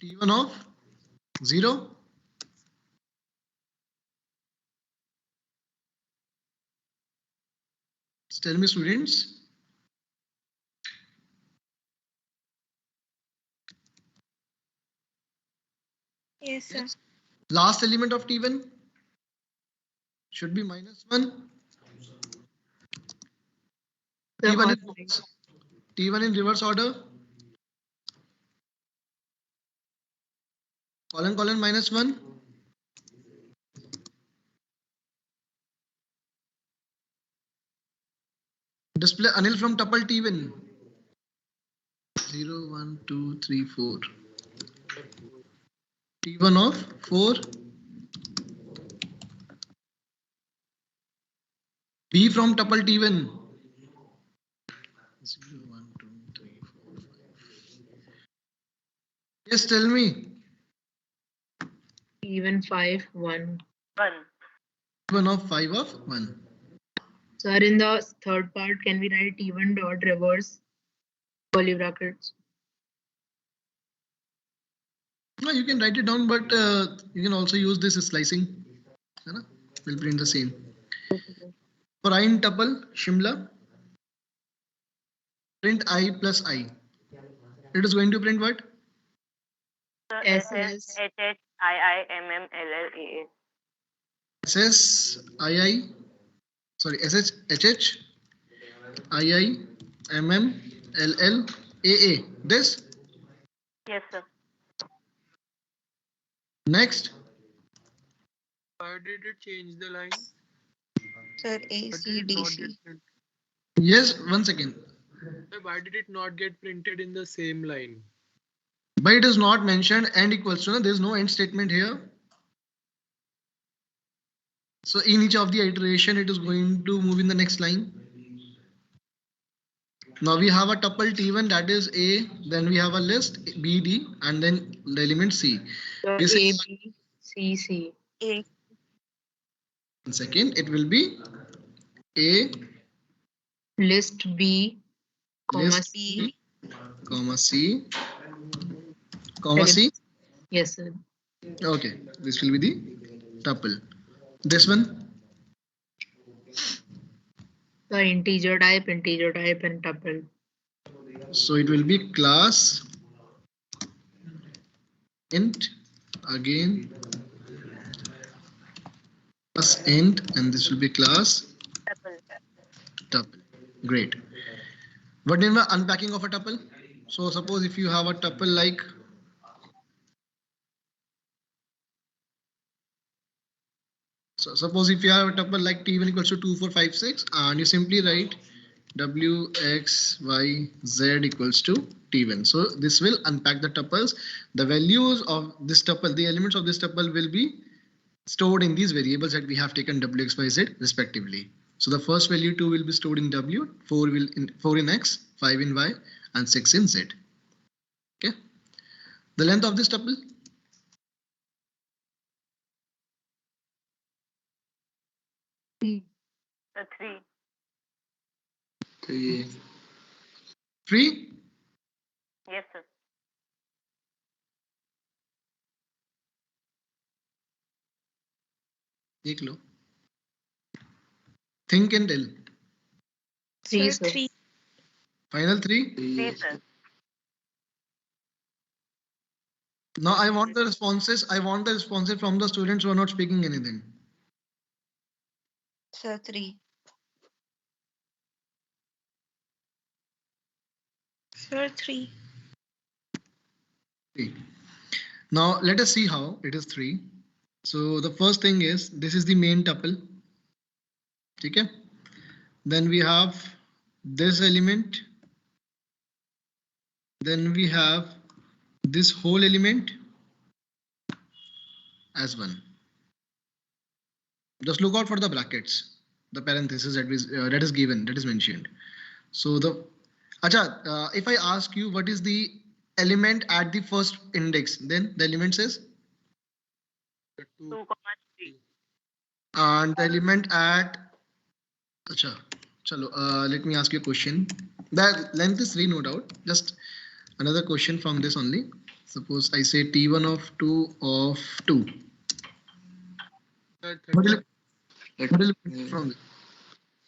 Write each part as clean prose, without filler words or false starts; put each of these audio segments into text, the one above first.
T1 of 0. Tell me, students. Yes, sir. Last element of T1 should be -1. T1 in reverse order. Colon -1. Display Anil from tuple T1. 0, 1, 2, 3, 4. T1 of 4. B from tuple T1. 0, 1, 2, 3, 4, 5. Yes, tell me. T1 5 1. 1 of 5 of 1. Sir, in the third part, can we write T1 dot reverse curly brackets? No, you can write it down, but you can also use this slicing. We'll print the same. For I in tuple Shimla, print I plus I. It is going to print what? SS HHIIMMLLAA. SS II. Sorry, SH HH II MMLLAA. This. Yes, sir. Next. Why did it change the line? Sir, ACDC. Yes, 1 second. Why did it not get printed in the same line? But it is not mentioned and equals to. No, there is no end statement here. So in each of the iteration, it is going to move in the next line. Now we have a tuple T1 that is A, then we have a list B, D, and then the element C. A, This B, is C, C. A. 1 second, it will be A, List B, comma list C. B, comma C, comma C. Yes, sir. Okay, this will be the tuple. This one. The integer type, and tuple. So it will be class int again plus int, and this will be class tuple. Great. What name the unpacking of a tuple? So suppose if you have a tuple like suppose if you have a tuple like T1 equals to 2, 4, 5, 6, and you simply write W, X, Y, Z equals to T1. So this will unpack the tuples. The values of this tuple, the elements of this tuple will be stored in these variables that we have taken W, X, Y, Z respectively. So the first value 2 will be stored in W, 4 in X, 5 in Y, and 6 in Z. Okay. The length of this tuple? Three. 3? Yes, sir. देख लो. Think and tell. 3, sir. 3. Final 3? 3, sir. Now I want the responses. I want the responses from the students who are not speaking anything. Sir, 3. Sir, 3. 3. Now let us see how it is 3. So the first thing is this is the main tuple. Okay. Then we have this element. Then we have this whole element as 1. Just look out for the brackets, the parenthesis that is given, that is mentioned. So the if I ask you what is the element at the first index, then the element says 2, 3. And the element at let me ask you a question. The length is 3, no doubt. Just another question from this only. Suppose I say T1 of 2 of 2. Sir, What will Let what will me- it from this?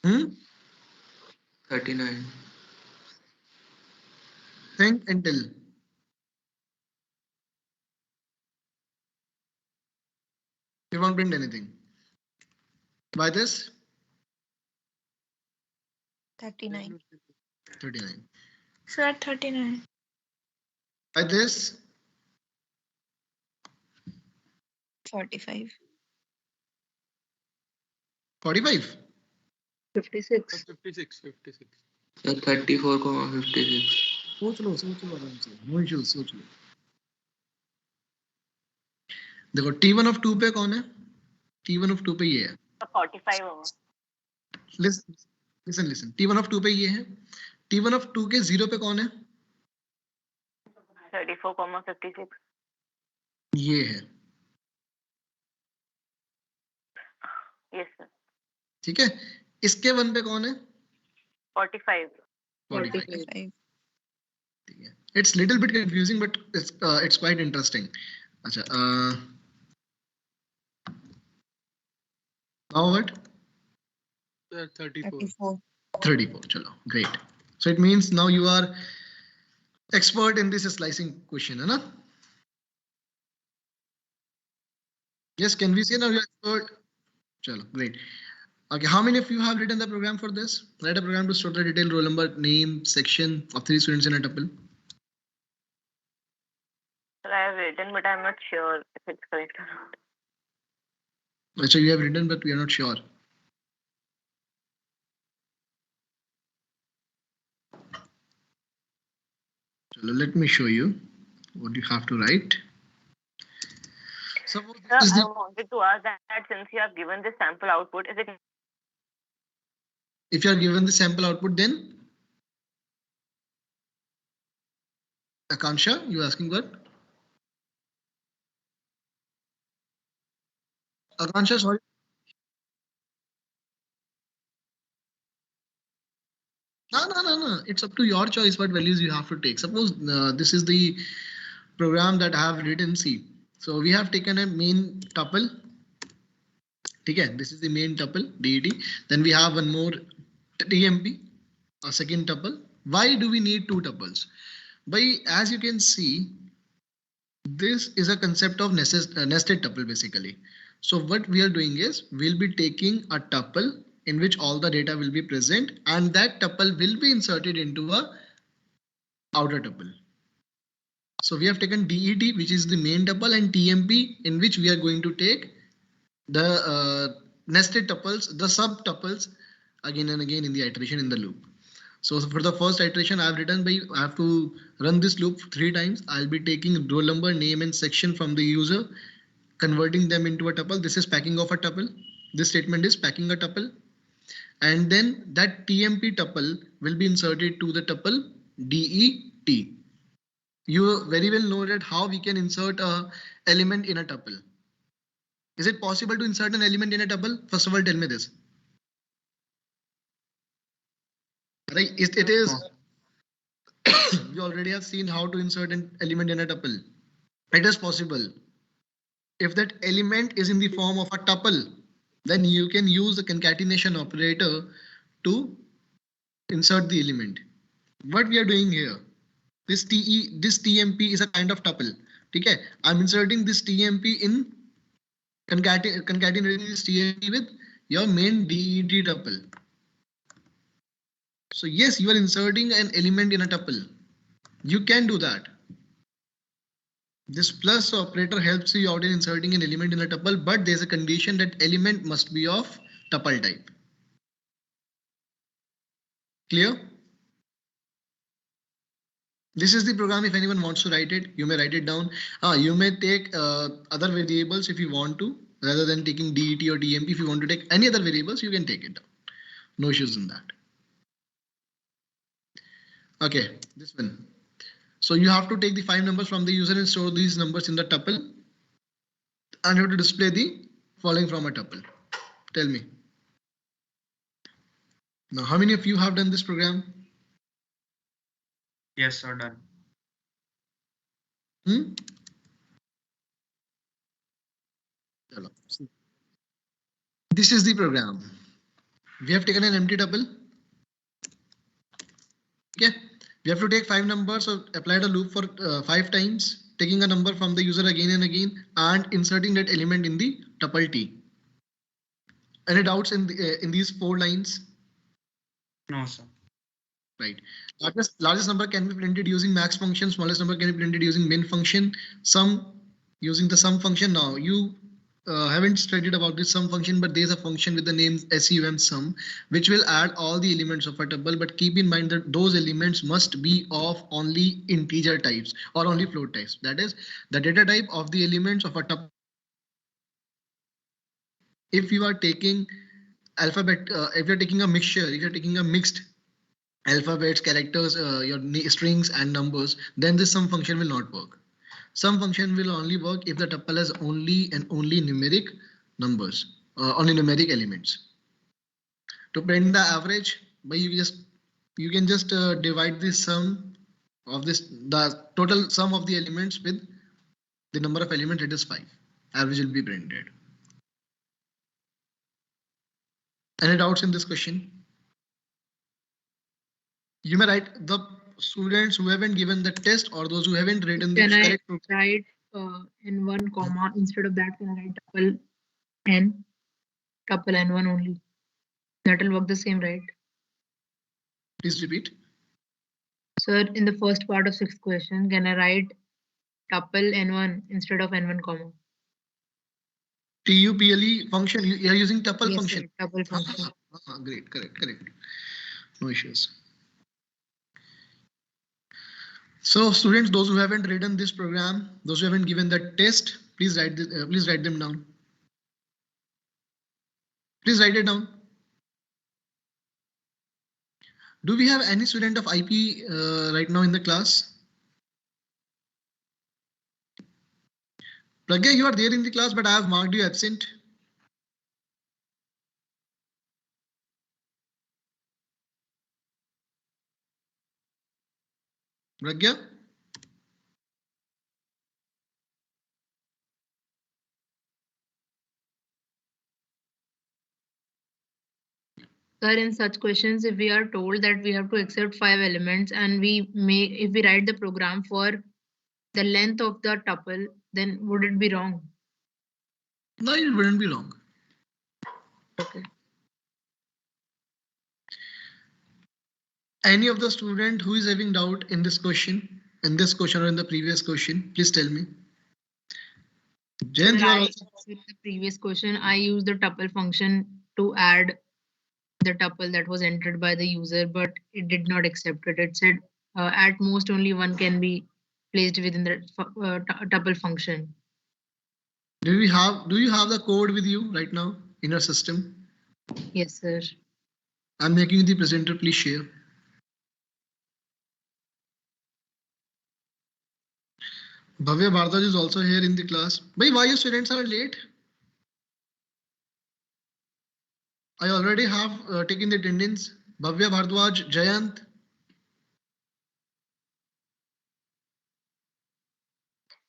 Hmm? 39. Think and tell. You won't print anything. By this, 39. 39. Sir, 39. By this, 45. 45. 56. 56, 56. Sir, 34, 56. सोच लो आराम से. No issues, सोच लो. देखो T1 of 2 पे कौन है? T1 of 2 पे ये है. 45 होगा. Listen. T1 of 2 पे ये है. T1 of 2 के 0 पे कौन है? 34,56. ये है. Yes, sir. ठीक है. इसके 1 पे कौन है? 45. 45. 45. ठीक है. It's little bit confusing, but it's quite interesting. अच्छा. Now what? Sir, 34. 34. 34. Chalo. Great. So it means now you are expert in this slicing question, है ना? Yes. Can we say now you're expert? Chalo. Great. Okay. How many of you have written the program for this? Write a program to store the detailed roll number, name, section of 3 students in a tuple. Sir, I have written, but I'm not sure if it's correct or not. So you have written, but we are not sure. Chalo, let me show you what you have to write. Suppose Sir, this is I the, wanted to ask that since you have given the sample output, is it if you are given the sample output, then Akansha, you asking what? Akansha, sorry. No. It's up to your choice what values you have to take. Suppose this is the program that I have written C. So we have taken a main tuple. Okay, this is the main tuple, DET. Then we have one more TMP, a second tuple. Why do we need two tuples? As you can see, this is a concept of nested tuple basically. So what we are doing is we'll be taking a tuple in which all the data will be present and that tuple will be inserted into a outer tuple. So we have taken DET, which is the main tuple, and TMP, in which we are going to take the nested tuples, the sub tuples again and again in the iteration in the loop. So for the first iteration I have to run this loop 3 times. I'll be taking roll number, name and section from the user, converting them into a tuple. This is packing of a tuple. This statement is packing a tuple. And then that TMP tuple will be inserted to the tuple DET. You very well know that how we can insert a element in a tuple. Is it possible to insert an element in a tuple? First of all, tell me this. Right, it is. We already have seen how to insert an element in a tuple. It is possible. If that element is in the form of a tuple, then you can use the concatenation operator to insert the element. What we are doing here, this TMP is a kind of tuple. Okay, I'm inserting this TMP in concatenating this TMP with your main DET tuple. So yes, you are inserting an element in a tuple. You can do that. This plus operator helps you out in inserting an element in a tuple, but there's a condition that element must be of tuple type. Clear? This is the program. If anyone wants to write it, you may write it down. You may take other variables if you want to, rather than taking DET or TMP. If you want to take any other variables, you can take it down. No issues in that. Okay, this one. So you have to take the 5 numbers from the user and store these numbers in the tuple. And you have to display the following from a tuple. Tell me. Now, how many of you have done this program? Yes, sir, done. Chalo. This is the program. We have taken an empty tuple. Okay. We have to take 5 numbers, so applied a loop for 5 times, taking a number from the user again and again, and inserting that element in the tuple T. Any doubts in these 4 lines? No, sir. Right. Largest number can be printed using max function. Smallest number can be printed using min function. Sum using the sum function. Now you haven't studied about this sum function, but there's a function with the name sum, which will add all the elements of a tuple. But keep in mind that those elements must be of only integer types or only float types. That is, the data type of the elements of a tuple. If you are taking alphabet, if you're taking a mixture, if you're taking a mixed alphabets, characters, your strings and numbers, then this sum function will not work. Sum function will only work if the tuple has only and only numeric numbers, only numeric elements. To print the average, but you can just divide this sum of the total sum of the elements with the number of elements. It is 5. Average will be printed. Any doubts in this question? You may write the students who haven't given the test or those who haven't written the correct. Can I write n1 comma instead of that? Can I write tuple n1 only? That will work the same, right? Please repeat. Sir, in the first part of 6th question, can I write tuple n1 instead of n1 comma? TUPLE function. You are using tuple Yes, function. sir, tuple function. Great, correct. No issues. So students, those who haven't written this program, those who haven't given the test, please write them down. Please write it down. Do we have any student of IP right now in the class? Pragya, you are there in the class, but I have marked you absent. Pragya? Sir, in such questions, if we are told that we have to accept 5 elements and if we write the program for the length of the tuple, then would it be wrong? No, it wouldn't be wrong. Okay. Any of the student who is having doubt in this question or in the previous question, please tell me. Jen, in the previous question, I used the tuple function to add the tuple that was entered by the user, but it did not accept it. It said at most only one can be placed within the tuple function. do you have the code with you right now in your system? Yes, sir. I'm making you the presenter. Please share. Bhavya Bhardwaj is also here in the class. Why your students are late? I already have taken the attendance. Bhavya Bhardwaj, Jayant.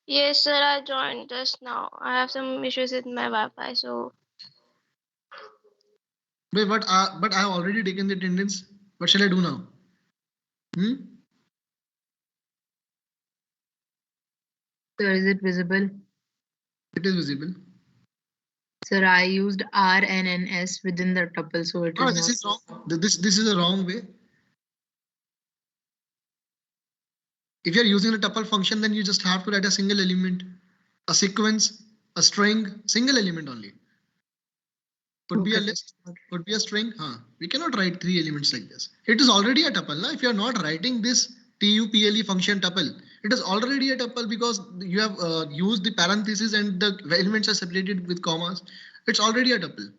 Yes, sir, I joined just now. I have some issues with my Wi-Fi, so. But I have already taken the attendance. What shall I do now? Sir, is it visible? It is visible. Sir, I used R and NS within the tuple, so it is this not. is wrong. This is a wrong way. If you are using a tuple function, then you just have to write a single element, a sequence, a string, single element only. Could be a list, could be a string. We cannot write 3 elements like this. It is already a tuple. If you are not writing this TUPLE function tuple, it is already a tuple because you have used the parentheses and the elements are separated with commas. It's already a tuple.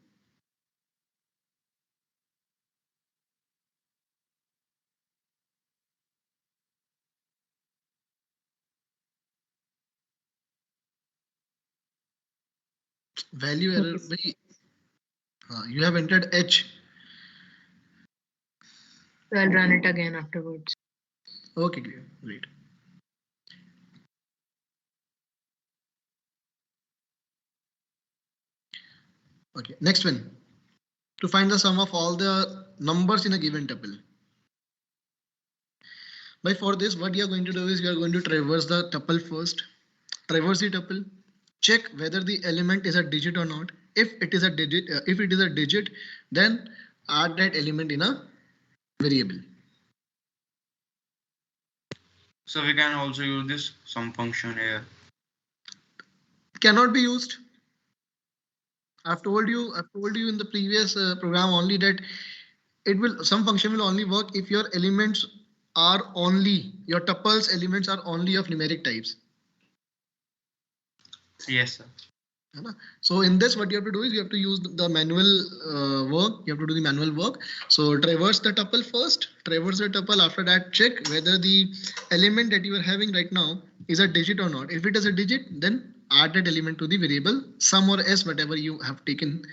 Value error. You have entered H. So I'll run it again afterwards. Okay, great. Okay, next one. To find the sum of all the numbers in a given tuple. But for this, what you are going to do is you are going to traverse the tuple first. Traverse the tuple. Check whether the element is a digit or not. If it is a digit, then add that element in a variable. So we can also use this sum function here. Cannot be used. I've told you in the previous program only that some function will only work if your elements are only, your tuples elements are only of numeric types. Yes, sir. So in this, what you have to do is you have to use the manual work. You have to do the manual work. So traverse the tuple first, traverse the tuple. After that, check whether the element that you are having right now is a digit or not. If it is a digit, then add that element to the variable sum or s, whatever you have taken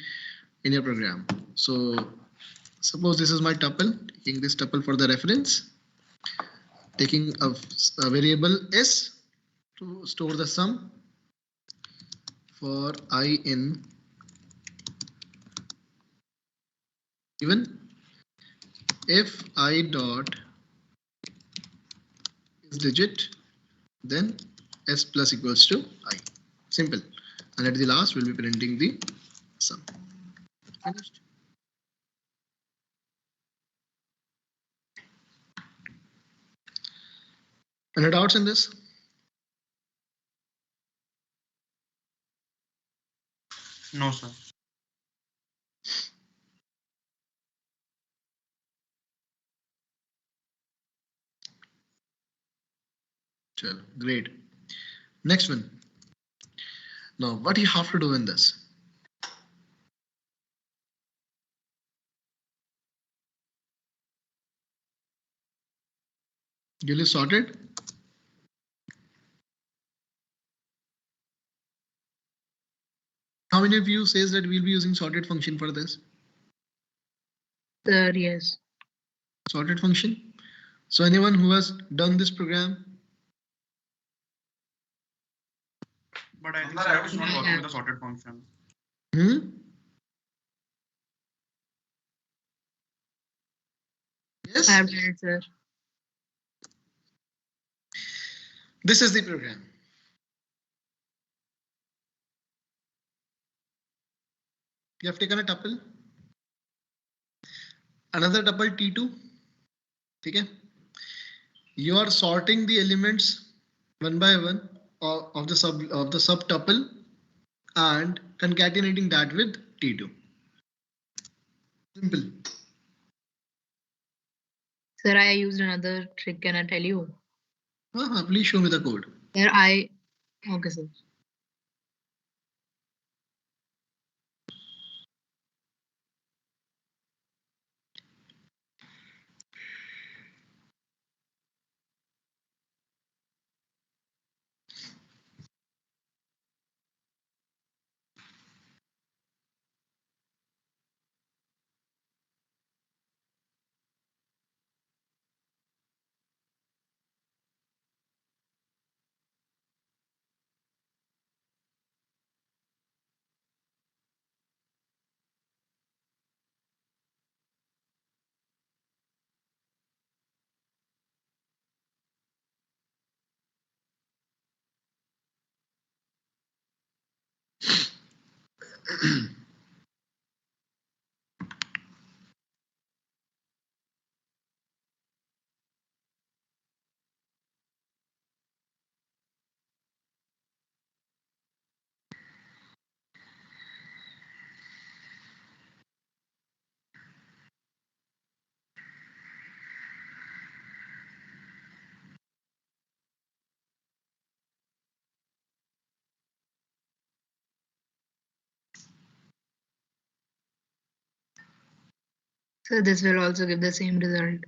in your program. So suppose this is my tuple, taking this tuple for the reference, taking a variable s to store the sum for I in given. If I dot is digit, then s plus equals to I. Simple. And at the last, we'll be printing the sum. Finished. Any doubts in this? No, sir. Sure. Great. Next one. Now, what you have to do in this? Will you sort it? How many of you says that we'll be using sorted function for this? Sir, yes. Sorted function. So anyone who has done this program? But I think sir, I was not working with the sorted function. Yes. I have done it, sir. This is the program. You have taken a tuple, another tuple T2. Okay. You are sorting the elements one by one of the sub tuple and concatenating that with T2. Simple. Sir, I used another trick. Can I tell you? Please show me the code. Here okay, sir. So this will also give the same result.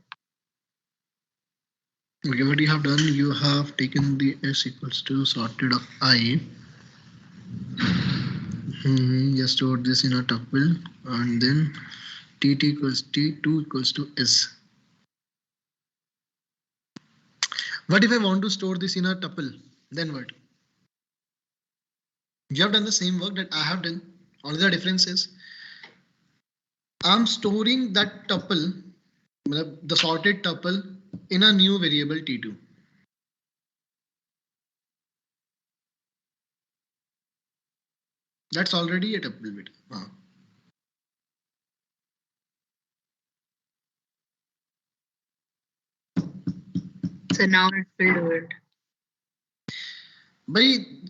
Okay, what you have done, you have taken the s equals to sorted of I. You stored this in a tuple and then T2 equals to s. What if I want to store this in a tuple? Then what? You have done the same work that I have done. Only the difference is I'm storing that tuple, the sorted tuple, in a new variable T2. That's already a tuple bit. So now it will do it. By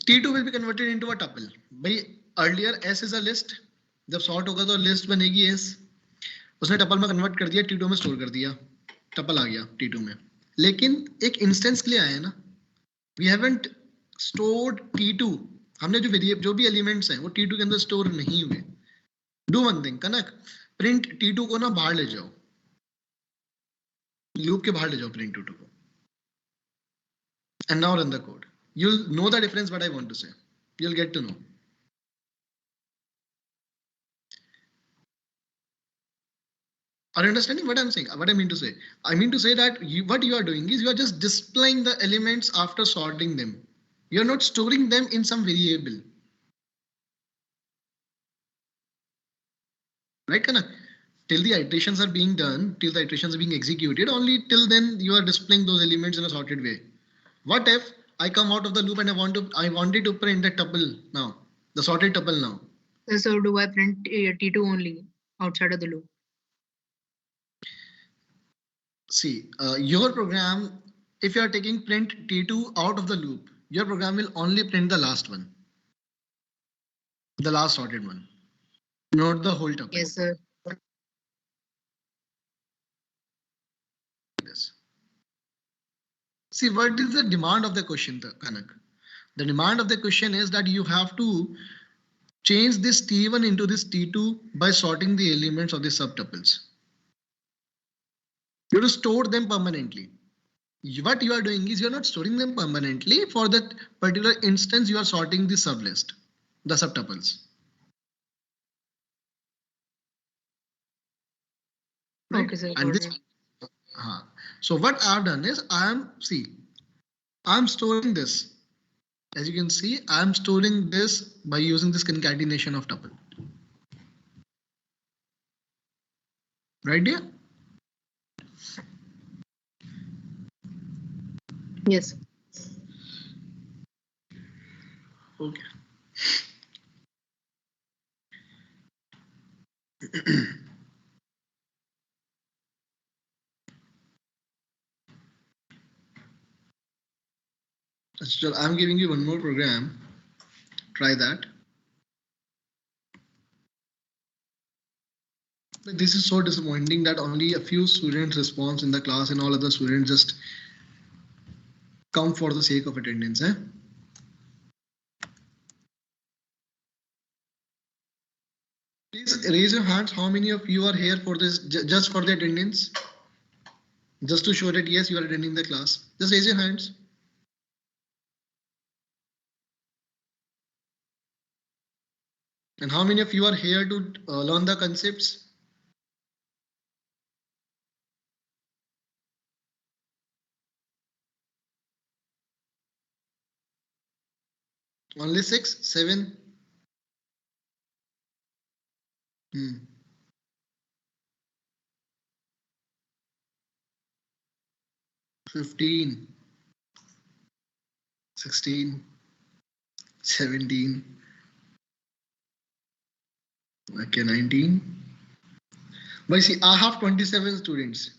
T2 will be converted into a tuple. By earlier S is a list. जब sort होगा तो list बनेगी S. उसने tuple में convert कर दिया, T2 में store कर दिया. Tuple आ गया T2 में. लेकिन एक instance के लिए आया है ना. We haven't stored T2. हमने जो भी elements हैं वो T2 के अंदर store नहीं हुए. Do one thing, Kanak, print T2 को ना बाहर ले जाओ. Loop के बाहर ले जाओ print T2 को. And now run the code. You'll know the difference what I want to say. You'll get to know. Are you understanding what I'm saying? What I mean to say? I mean to say that what you are doing is you are just displaying the elements after sorting them. You're not storing them in some variable. Right, Kana? Till the iterations are being done, till the iterations are being executed, only till then you are displaying those elements in a sorted way. What if I come out of the loop and I wanted to print the tuple now, the sorted tuple now? So do I print T2 only outside of the loop? See, your program, if you are taking print T2 out of the loop, your program will only print the last one, the last sorted one, not the whole tuple. Yes, sir. Yes. See, what is the demand of the question, Kanak? The demand of the question is that you have to change this T1 into this T2 by sorting the elements of the subtuples. You have to store them permanently. What you are doing is you're not storing them permanently. For that particular instance, you are sorting the sublist, the subtuples. Right? Okay, sir. And this, so what I've done is I'm storing this. As you can see, I'm storing this by using this concatenation of tuple. Right, dear? Yes. Okay. So I'm giving you one more program. Try that. This is so disappointing that only a few students respond in the class and all other students just come for the sake of attendance. Please raise your hands. How many of you are here for this, just for the attendance? Just to show that yes, you are attending the class. Just raise your hands. And how many of you are here to learn the concepts? Only 6, 7. 15, 16, 17. Okay, 19. But see, I have 27 students.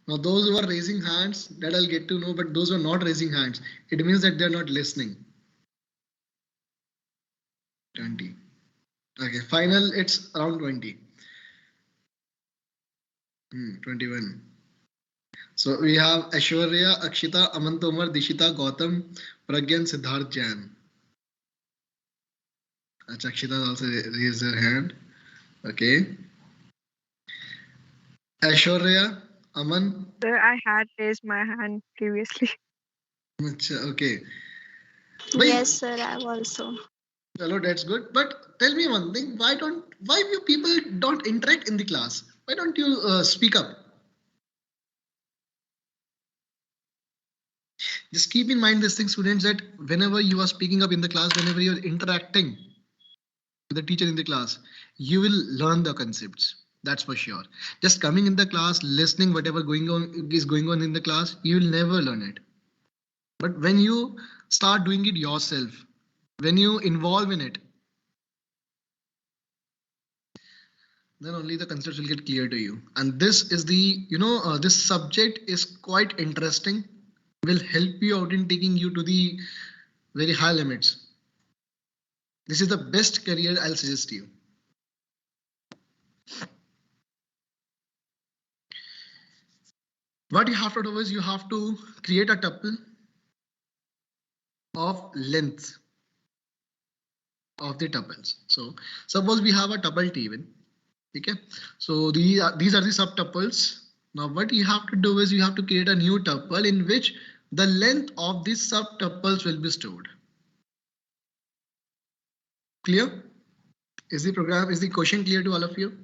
Now those who are raising hands, that I'll get to know, but those who are not raising hands, it means that they're not listening. 20. Okay, final, it's around 20. 21. So we have Aishwarya, Akshita, Amant Umar, Dishita, Gautam, Pragyan, Siddharth, Jain. Akshita also raised her hand. Okay. Aishwarya, Aman. Sir, I had raised my hand previously. Okay. Yes, sir, I also. Hello, that's good. But tell me one thing, why you people don't interact in the class? Why don't you speak up? Just keep in mind this thing, students, that whenever you are speaking up in the class, whenever you are interacting with the teacher in the class, you will learn the concepts. That's for sure. Just coming in the class, listening whatever is going on in the class, you will never learn it. But when you start doing it yourself, when you involve in it, then only the concepts will get clear to you. And this is the, this subject is quite interesting, will help you out in taking you to the very high limits. This is the best career I'll suggest you. What you have to do is you have to create a tuple of length of the tuples. So suppose we have a tuple T1. Okay, so these are the subtuples. Now what you have to do is you have to create a new tuple in which the length of these subtuples will be stored. Clear? Is the question clear to all of you?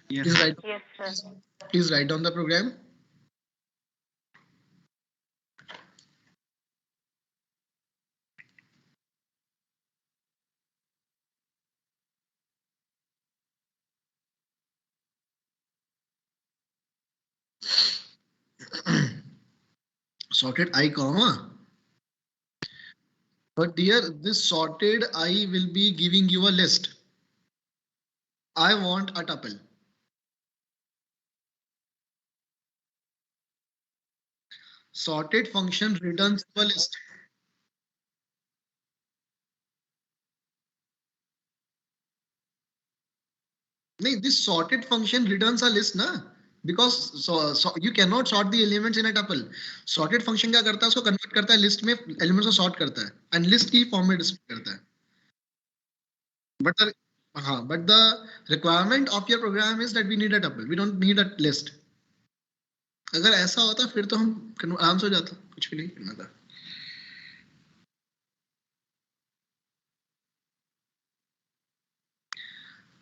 Yes. Yes, sir. Please write down the program. Sorted I comma. But dear, this sorted I will be giving you a list. I want a tuple. Sorted function returns a list. No, this sorted function returns a list, na? Because so you cannot sort the elements in a tuple. Sorted function क्या करता है? उसको convert करता है list में elements को sort करता है and list की form में display करता है. But the requirement of your program is that we need a tuple. We don't need a list. अगर ऐसा होता फिर तो हम आराम से हो जाता, कुछ भी नहीं करना था.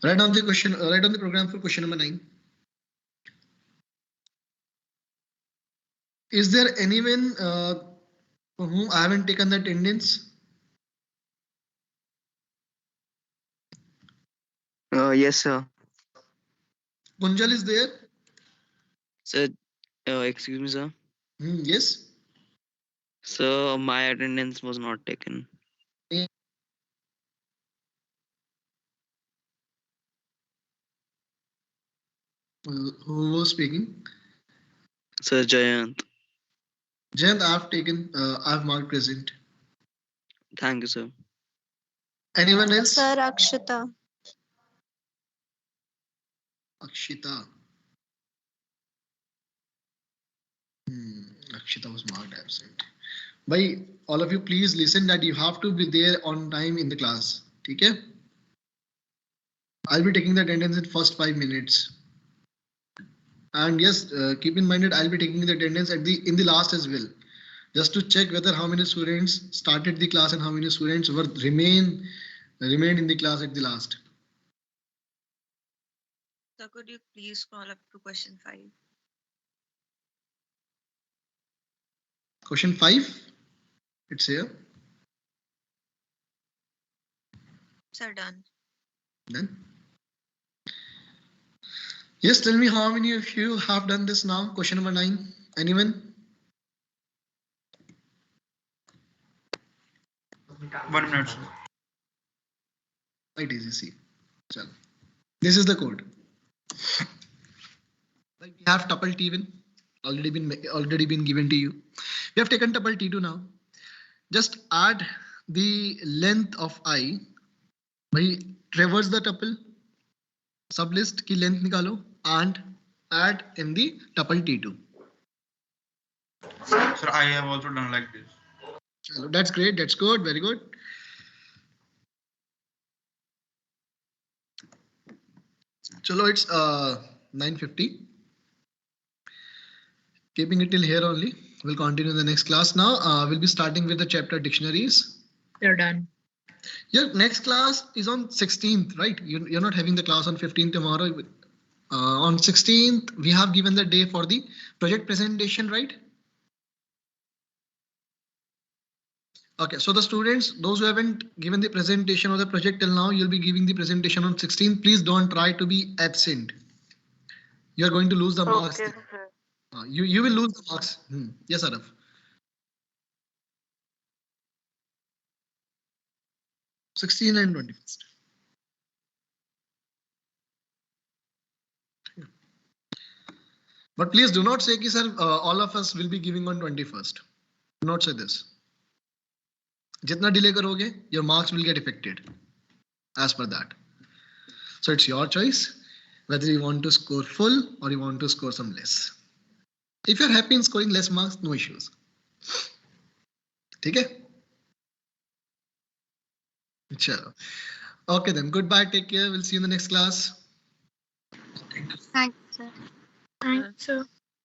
Write down the question. Write down the program for question number 9. Is there anyone for whom I haven't taken the attendance? Yes, sir. Kunjal is there? Sir, excuse me, sir. Yes. So my attendance was not taken. Who was speaking? Sir, Jayant. Jayant, I've taken. I've marked present. Thank you, sir. Anyone else? Sir, Akshita. Akshita. Akshita was marked absent. By all of you, please listen that you have to be there on time in the class. Okay? I'll be taking the attendance in first 5 minutes. And yes, keep in mind that I'll be taking the attendance in the last as well, just to check whether how many students started the class and how many students remained in the class at the last. So could you please scroll up to question 5? Question 5. It's here. Sir, done. Then. Yes, tell me how many of you have done this now? Question number 9. Anyone? 1 minute. Quite easy. See. This is the code. We have tuple T1 already been given to you. We have taken tuple T2 now. Just add the length of I by traverse the tuple, sublist की length निकालो and add in the tuple T2. Sir, I have also done like this. That's great. That's good. Very good. Chalo, it's 9:50. Keeping it till here only. We'll continue the next class now. We'll be starting with the chapter dictionaries. They're done. Your next class is on 16th, right? You're not having the class on 15th tomorrow. On 16th, we have given the day for the project presentation, right? Okay, so the students, those who haven't given the presentation or the project till now, you'll be giving the presentation on 16th. Please don't try to be absent. You're going to lose the marks. Okay, sir. You will lose the marks. Yes, Araf. Sixteen and 21st. But please do not say, ki, sir, all of us will be giving on 21st. Do not say this. Jitna delay karoge, your marks will get affected as per that. So it's your choice whether you want to score full or you want to score some less. If you're happy in scoring less marks, no issues. Okay? Chalo. Okay then, goodbye, take care. We'll see you in the next class. Thanks, sir. Thanks, sir.